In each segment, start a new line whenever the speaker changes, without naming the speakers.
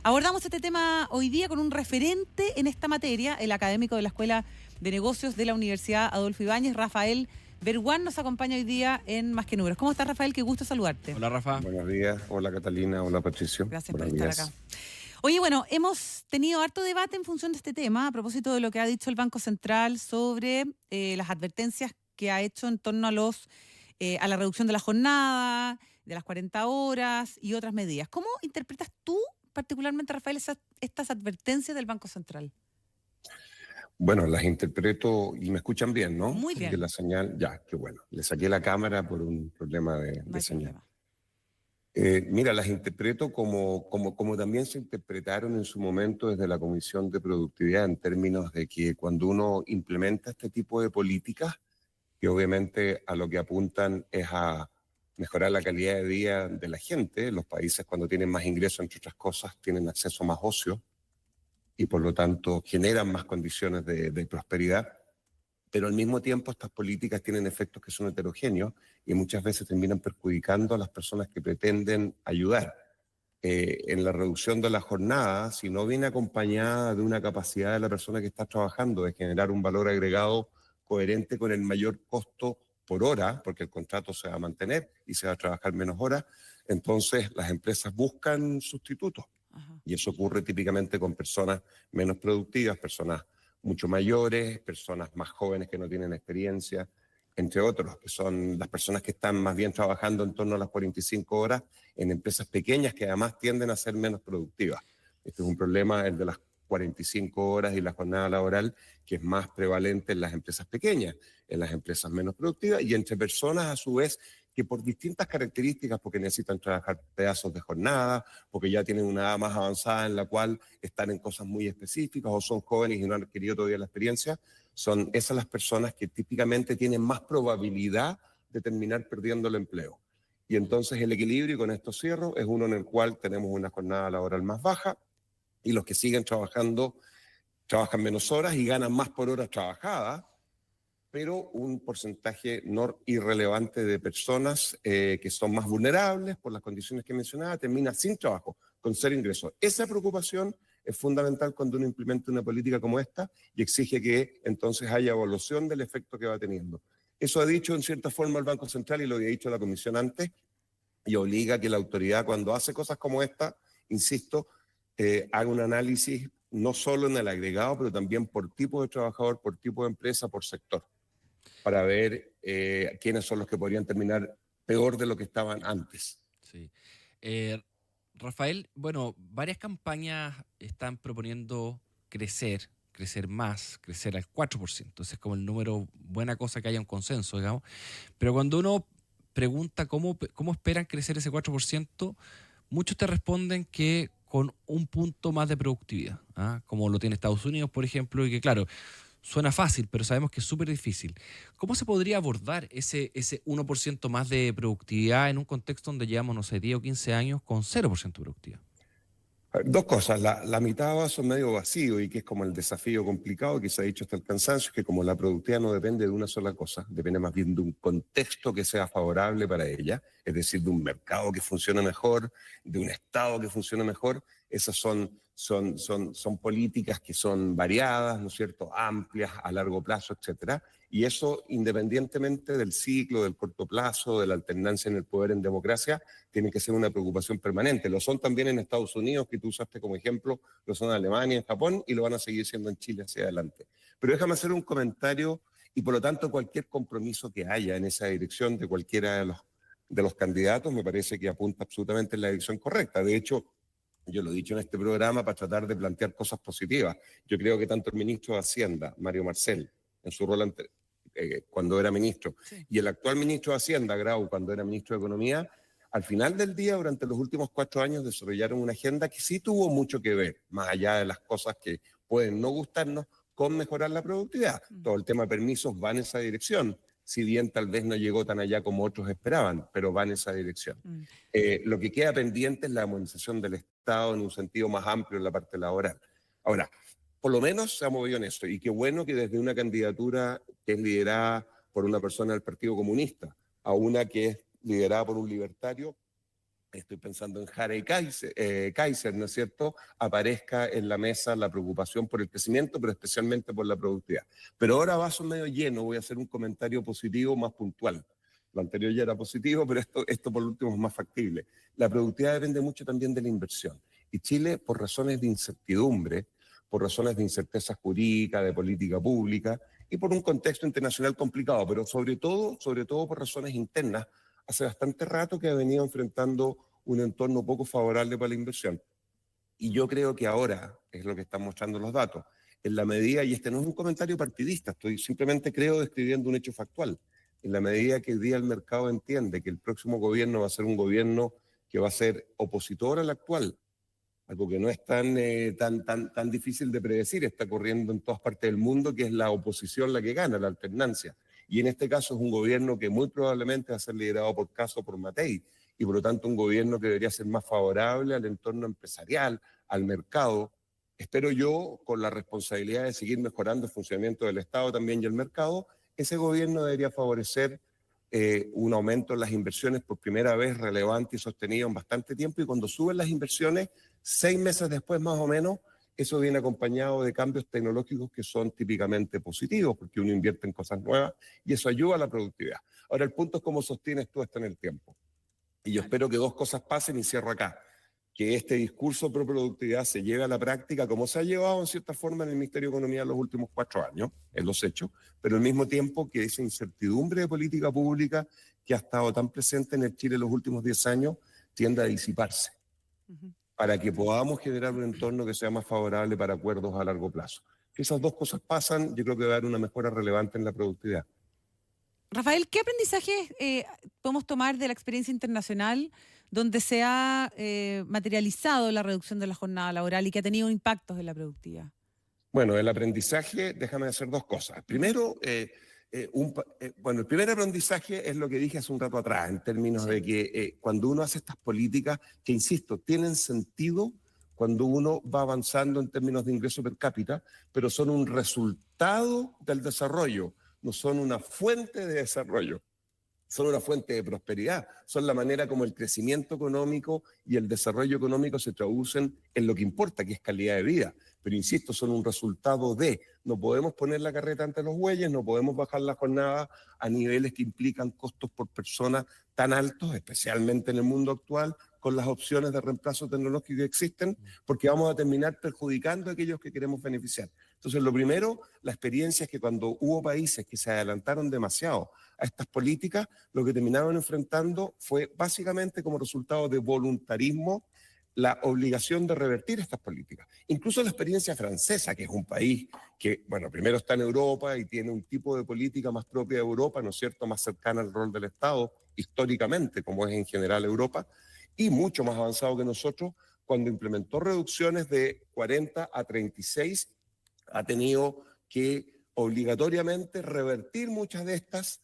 Abordamos este tema hoy día con un referente en esta materia, el académico de la Escuela de Negocios de la Universidad Adolfo Ibáñez, Rafael Berguán, nos acompaña hoy día en Más que Números. ¿Cómo estás, Rafael? Qué gusto saludarte.
Hola, Rafa.
Buenos días, hola Catalina, hola Patricio.
Gracias por
Buenos
estar
días.
acá. Oye, bueno, hemos tenido harto debate en función de este tema, a propósito de lo que ha dicho el Banco Central sobre las advertencias que ha hecho en torno a la reducción de la jornada, de las 40 horas y otras medidas. ¿Cómo interpretas tú, particularmente, Rafael, estas advertencias del Banco Central?
Bueno, las interpreto y me escuchan bien, ¿no?
Muy
Porque
bien,
la señal, ya, qué bueno. Le saqué la cámara por un problema de,
no
de
hay
señal.
problema.
Mira, las interpreto como también se interpretaron en su momento desde la Comisión de Productividad, en términos de que cuando uno implementa este tipo de políticas, que obviamente a lo que apuntan es a mejorar la calidad de vida de la gente, los países cuando tienen más ingresos, entre otras cosas, tienen acceso a más ocio y por lo tanto generan más condiciones de prosperidad, pero al mismo tiempo estas políticas tienen efectos que son heterogéneos y muchas veces terminan perjudicando a las personas que pretenden ayudar. En la reducción de la jornada, si no viene acompañada de una capacidad de la persona que está trabajando de generar un valor agregado coherente con el mayor costo por hora, porque el contrato se va a mantener y se va a trabajar menos horas, entonces las empresas buscan sustitutos.
Ajá.
Y eso ocurre típicamente con personas menos productivas, personas mucho mayores, personas más jóvenes que no tienen experiencia, entre otros, que son las personas que están más bien trabajando en torno a las 45 horas en empresas pequeñas que además tienden a ser menos productivas. Este es un problema, el de las 45 horas y la jornada laboral, que es más prevalente en las empresas pequeñas, en las empresas menos productivas y entre personas a su vez que por distintas características, porque necesitan trabajar pedazos de jornada, porque ya tienen una edad más avanzada en la cual están en cosas muy específicas o son jóvenes y no han adquirido todavía la experiencia, son esas las personas que típicamente tienen más probabilidad de terminar perdiendo el empleo. Y entonces el equilibrio, y con esto cierro, es uno en el cual tenemos una jornada laboral más baja y los que siguen trabajando trabajan menos horas y ganan más por horas trabajadas, pero un porcentaje no irrelevante de personas que son más vulnerables por las condiciones que mencionaba, termina sin trabajo, con cero ingresos. Esa preocupación es fundamental cuando uno implementa una política como esta y exige que entonces haya evaluación del efecto que va teniendo. Eso ha dicho en cierta forma el Banco Central y lo había dicho la Comisión antes, y obliga a que la autoridad cuando hace cosas como esta, insisto, haga un análisis no solo en el agregado, pero también por tipo de trabajador, por tipo de empresa, por sector, para ver quiénes son los que podrían terminar peor de lo que estaban antes.
Sí. Eh, Rafael, bueno, varias campañas están proponiendo crecer más, crecer al 4%. Ese es como el número, buena cosa que haya un consenso, digamos. Pero cuando uno pregunta cómo esperan crecer ese 4%, muchos te responden que con un punto más de productividad, ¿ah? Como lo tiene Estados Unidos, por ejemplo, y que claro, suena fácil, pero sabemos que es súper difícil. ¿Cómo se podría abordar ese 1% más de productividad en un contexto donde llevamos, no sé, 10 o 15 años con 0% de productividad?
Dos cosas, la mitad va vaso medio vacío y que es como el desafío complicado que se ha dicho hasta el cansancio, es que como la productividad no depende de una sola cosa, depende más bien de un contexto que sea favorable para ella, es decir, de un mercado que funcione mejor, de un Estado que funcione mejor, esas son políticas que son variadas, ¿no es cierto?, amplias, a largo plazo, etcétera, y eso independientemente del ciclo, del corto plazo, de la alternancia en el poder en democracia, tiene que ser una preocupación permanente. Lo son también en Estados Unidos, que tú usaste como ejemplo, lo son en Alemania, en Japón, y lo van a seguir siendo en Chile hacia adelante. Pero déjame hacer un comentario, y por lo tanto cualquier compromiso que haya en esa dirección de cualquiera de los candidatos me parece que apunta absolutamente en la dirección correcta. De hecho, yo lo he dicho en este programa para tratar de plantear cosas positivas. Yo creo que tanto el ministro de Hacienda, Mario Marcel, en su rol cuando era ministro,
Sí.
y el actual ministro de Hacienda, Grau, cuando era ministro de Economía, al final del día, durante los últimos 4 años, desarrollaron una agenda que sí tuvo mucho que ver, más allá de las cosas que pueden no gustarnos, con mejorar la productividad. Todo el tema de permisos va en esa dirección, si bien tal vez no llegó tan allá como otros esperaban, pero va en esa dirección.
Mm.
Lo que queda pendiente es la armonización del Estado en un sentido más amplio en la parte laboral. Ahora, por lo menos se ha movido en esto, y qué bueno que desde una candidatura que es liderada por una persona del Partido Comunista a una que es liderada por un libertario, estoy pensando en Harry Kaiser, ¿no es cierto?, aparezca en la mesa la preocupación por el crecimiento, pero especialmente por la productividad. Pero ahora, vaso medio lleno, voy a hacer un comentario positivo más puntual. Lo anterior ya era positivo, pero esto por último es más factible. La productividad depende mucho también de la inversión. Y Chile, por razones de incertidumbre, por razones de incerteza jurídica, de política pública y por un contexto internacional complicado, pero sobre todo por razones internas, hace bastante rato que ha venido enfrentando un entorno poco favorable para la inversión. Y yo creo que ahora, es lo que están mostrando los datos, en la medida, y este no es un comentario partidista, estoy simplemente creo describiendo un hecho factual, en la medida que hoy día el mercado entiende que el próximo gobierno va a ser un gobierno que va a ser opositor al actual, algo que no es tan difícil de predecir, está ocurriendo en todas partes del mundo, que es la oposición la que gana, la alternancia. Y en este caso es un gobierno que muy probablemente va a ser liderado por Caso, por Matei, y por lo tanto un gobierno que debería ser más favorable al entorno empresarial, al mercado. Espero yo, con la responsabilidad de seguir mejorando el funcionamiento del Estado también y el mercado, ese gobierno debería favorecer un aumento en las inversiones por primera vez relevante y sostenido en bastante tiempo, y cuando suben las inversiones, 6 meses después más o menos, eso viene acompañado de cambios tecnológicos que son típicamente positivos, porque uno invierte en cosas nuevas y eso ayuda a la productividad. Ahora, el punto es cómo sostienes tú esto en el tiempo. Y yo espero que dos cosas pasen y cierro acá. Que este discurso pro productividad se lleve a la práctica como se ha llevado en cierta forma en el Ministerio de Economía en los últimos 4 años, en los hechos, pero al mismo tiempo que esa incertidumbre de política pública que ha estado tan presente en el Chile en los últimos 10 años tienda a disiparse, para que podamos generar un entorno que sea más favorable para acuerdos a largo plazo. Si esas dos cosas pasan, yo creo que va a haber una mejora relevante en la productividad.
Rafael, ¿qué aprendizajes podemos tomar de la experiencia internacional donde se ha materializado la reducción de la jornada laboral y que ha tenido impactos en la productividad?
Bueno, el aprendizaje, déjame hacer dos cosas. Primero, el primer aprendizaje es lo que dije hace un rato atrás, en términos de que cuando uno hace estas políticas, que insisto, tienen sentido cuando uno va avanzando en términos de ingreso per cápita, pero son un resultado del desarrollo, no son una fuente de desarrollo, son una fuente de prosperidad, son la manera como el crecimiento económico y el desarrollo económico se traducen en lo que importa, que es calidad de vida. Pero insisto, son un resultado de, no podemos poner la carreta ante los bueyes, no podemos bajar la jornada a niveles que implican costos por persona tan altos, especialmente en el mundo actual, con las opciones de reemplazo tecnológico que existen, porque vamos a terminar perjudicando a aquellos que queremos beneficiar. Entonces, lo primero, la experiencia es que cuando hubo países que se adelantaron demasiado a estas políticas, lo que terminaron enfrentando fue básicamente como resultado de voluntarismo la obligación de revertir estas políticas. Incluso la experiencia francesa, que es un país que, bueno, primero está en Europa y tiene un tipo de política más propia de Europa, ¿no es cierto?, más cercana al rol del Estado, históricamente, como es en general Europa, y mucho más avanzado que nosotros, cuando implementó reducciones de 40 a 36, ha tenido que obligatoriamente revertir muchas de estas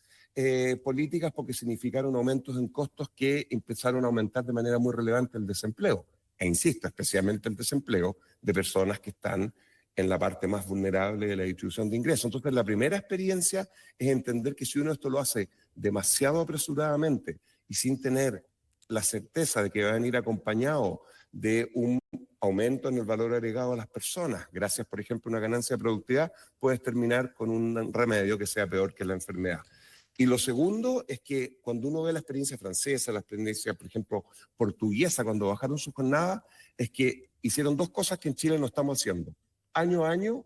políticas porque significaron aumentos en costos que empezaron a aumentar de manera muy relevante el desempleo. E insisto, especialmente el desempleo de personas que están en la parte más vulnerable de la distribución de ingresos. Entonces, la primera experiencia es entender que si uno esto lo hace demasiado apresuradamente y sin tener la certeza de que va a venir acompañado de un aumento en el valor agregado a las personas, gracias, por ejemplo, a una ganancia de productividad, puedes terminar con un remedio que sea peor que la enfermedad. Y lo segundo es que cuando uno ve la experiencia francesa, la experiencia, por ejemplo, portuguesa, cuando bajaron su jornada, es que hicieron dos cosas que en Chile no estamos haciendo. Año a año,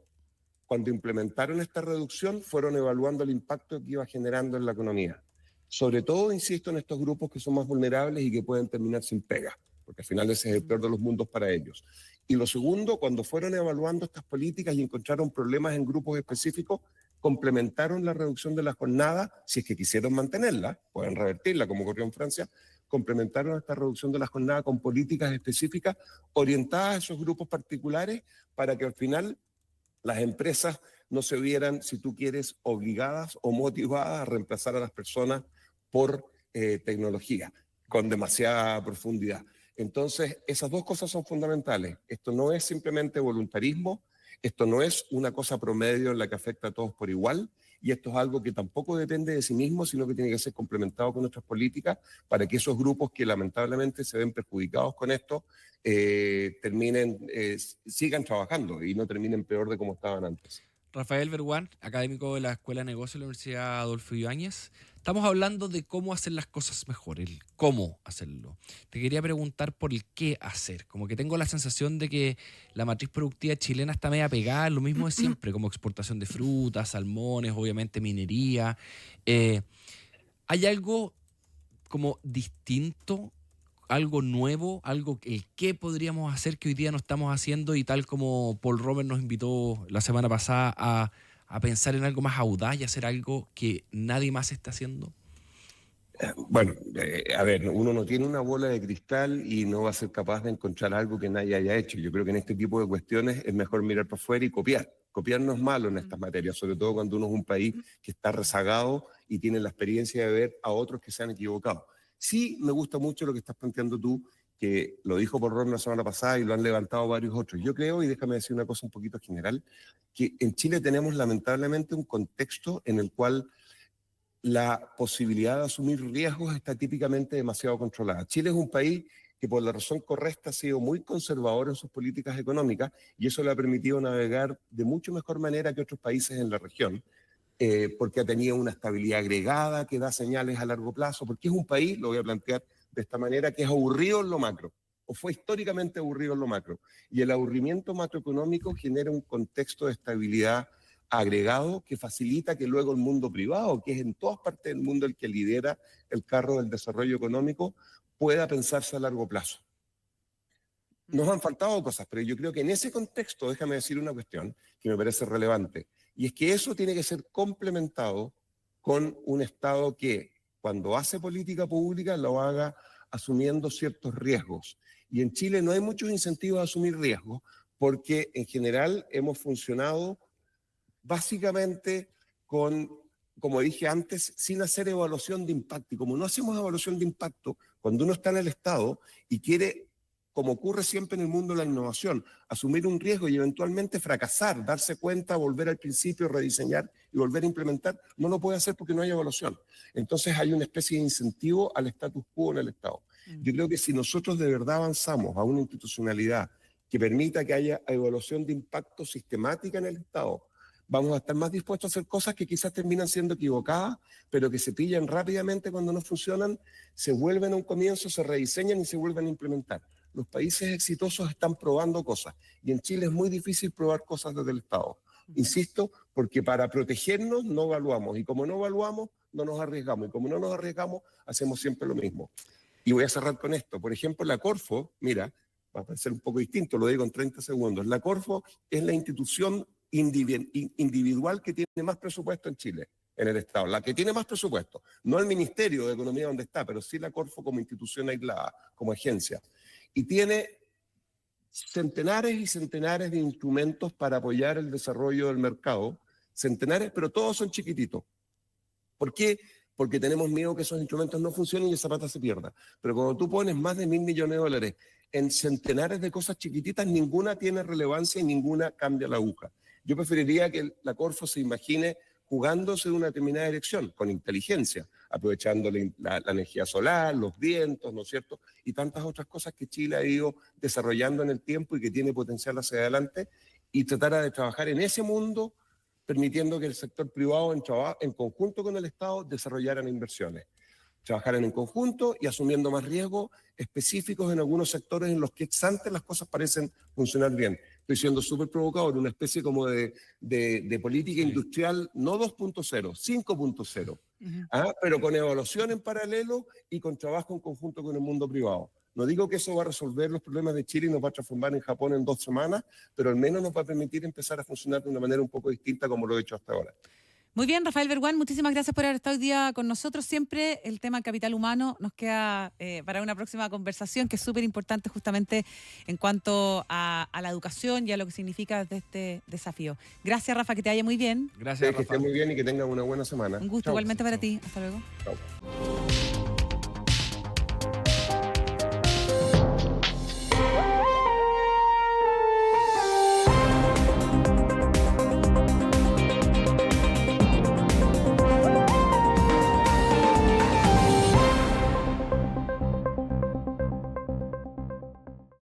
cuando implementaron esta reducción, fueron evaluando el impacto que iba generando en la economía. Sobre todo, insisto, en estos grupos que son más vulnerables y que pueden terminar sin pega, porque al final ese es el peor de los mundos para ellos. Y lo segundo, cuando fueron evaluando estas políticas y encontraron problemas en grupos específicos, complementaron la reducción de la jornada, si es que quisieron mantenerla, pueden revertirla como ocurrió en Francia, complementaron esta reducción de la jornada con políticas específicas orientadas a esos grupos particulares para que al final las empresas no se vieran, si tú quieres, obligadas o motivadas a reemplazar a las personas por tecnología con demasiada profundidad. Entonces, esas dos cosas son fundamentales. Esto no es simplemente voluntarismo, esto no es una cosa promedio en la que afecta a todos por igual, y esto es algo que tampoco depende de sí mismo, sino que tiene que ser complementado con nuestras políticas para que esos grupos que lamentablemente se ven perjudicados con esto sigan trabajando y no terminen peor de como estaban antes.
Rafael Berguán, académico de la Escuela de Negocios de la Universidad Adolfo Ibáñez. Estamos hablando de cómo hacer las cosas mejor, el cómo hacerlo. Te quería preguntar por el qué hacer. Como que tengo la sensación de que la matriz productiva chilena está media pegada a lo mismo de siempre, como exportación de frutas, salmones, obviamente minería. ¿Hay algo como distinto, algo nuevo, algo el qué podríamos hacer que hoy día no estamos haciendo, y tal como Paul Romer nos invitó la semana pasada a pensar en algo más audaz y hacer algo que nadie más está haciendo?
Bueno, a ver, uno no tiene una bola de cristal y no va a ser capaz de encontrar algo que nadie haya hecho. Yo creo que en este tipo de cuestiones es mejor mirar para afuera y copiar. Copiar no es malo en estas materias, sobre todo cuando uno es un país que está rezagado y tiene la experiencia de ver a otros que se han equivocado. Sí me gusta mucho lo que estás planteando tú, que lo dijo por Ron la semana pasada y lo han levantado varios otros. Yo creo, y déjame decir una cosa un poquito general, que en Chile tenemos lamentablemente un contexto en el cual la posibilidad de asumir riesgos está típicamente demasiado controlada. Chile es un país que por la razón correcta ha sido muy conservador en sus políticas económicas y eso le ha permitido navegar de mucho mejor manera que otros países en la región, porque ha tenido una estabilidad agregada que da señales a largo plazo, porque es un país, lo voy a plantear de esta manera, que es aburrido en lo macro, o fue históricamente aburrido en lo macro. Y el aburrimiento macroeconómico genera un contexto de estabilidad agregado que facilita que luego el mundo privado, que es en todas partes del mundo el que lidera el carro del desarrollo económico, pueda pensarse a largo plazo. Nos han faltado cosas, pero yo creo que en ese contexto, déjame decir una cuestión que me parece relevante, y es que eso tiene que ser complementado con un Estado que, cuando hace política pública, lo haga asumiendo ciertos riesgos. Y en Chile no hay muchos incentivos a asumir riesgos, porque en general hemos funcionado básicamente con, como dije antes, sin hacer evaluación de impacto. Y como no hacemos evaluación de impacto, cuando uno está en el Estado y quiere, como ocurre siempre en el mundo de la innovación, asumir un riesgo y eventualmente fracasar, darse cuenta, volver al principio, rediseñar y volver a implementar, no lo puede hacer porque no hay evaluación. Entonces hay una especie de incentivo al status quo en el Estado. Yo creo que si nosotros de verdad avanzamos a una institucionalidad que permita que haya evaluación de impacto sistemática en el Estado, vamos a estar más dispuestos a hacer cosas que quizás terminan siendo equivocadas, pero que se pillan rápidamente cuando no funcionan, se vuelven a un comienzo, se rediseñan y se vuelven a implementar. Los países exitosos están probando cosas y en Chile es muy difícil probar cosas desde el Estado. Insisto, porque para protegernos no evaluamos y como no evaluamos no nos arriesgamos y como no nos arriesgamos hacemos siempre lo mismo. Y voy a cerrar con esto. Por ejemplo, la Corfo, mira, va a parecer un poco distinto, lo digo en 30 segundos. La Corfo es la institución individual que tiene más presupuesto en Chile, en el Estado, la que tiene más presupuesto, no el Ministerio de Economía donde está, pero sí la Corfo como institución aislada, como agencia, y tiene centenares y centenares de instrumentos para apoyar el desarrollo del mercado, centenares, pero todos son chiquititos. ¿Por qué? Porque tenemos miedo que esos instrumentos no funcionen y esa plata se pierda. Pero cuando tú pones más de $1.000 millones en centenares de cosas chiquititas, ninguna tiene relevancia y ninguna cambia la aguja. Yo preferiría que la Corfo se imagine jugándose de una determinada dirección, con inteligencia, aprovechando la energía solar, los vientos, ¿no es cierto? Y tantas otras cosas que Chile ha ido desarrollando en el tiempo y que tiene potencial hacia adelante, y tratara de trabajar en ese mundo, permitiendo que el sector privado, en conjunto con el Estado, desarrollaran inversiones. Trabajaran en conjunto y asumiendo más riesgos específicos en algunos sectores en los que ex ante las cosas parecen funcionar bien. Estoy siendo súper provocador, una especie como de política industrial, no 2.0, 5.0, pero con evaluación en paralelo y con trabajo en conjunto con el mundo privado. No digo que eso va a resolver los problemas de Chile y nos va a transformar en Japón en 2 semanas, pero al menos nos va a permitir empezar a funcionar de una manera un poco distinta como lo he hecho hasta ahora.
Muy bien, Rafael Berguán, muchísimas gracias por haber estado hoy día con nosotros. Siempre el tema capital humano nos queda para una próxima conversación, que es súper importante justamente en cuanto a la educación y a lo que significa de este desafío. Gracias, Rafa, que te vaya muy bien.
Gracias, Rafa.
Que esté muy bien y que tengan una buena semana.
Un gusto. Chau. Igualmente para ti. Hasta luego.
Chau.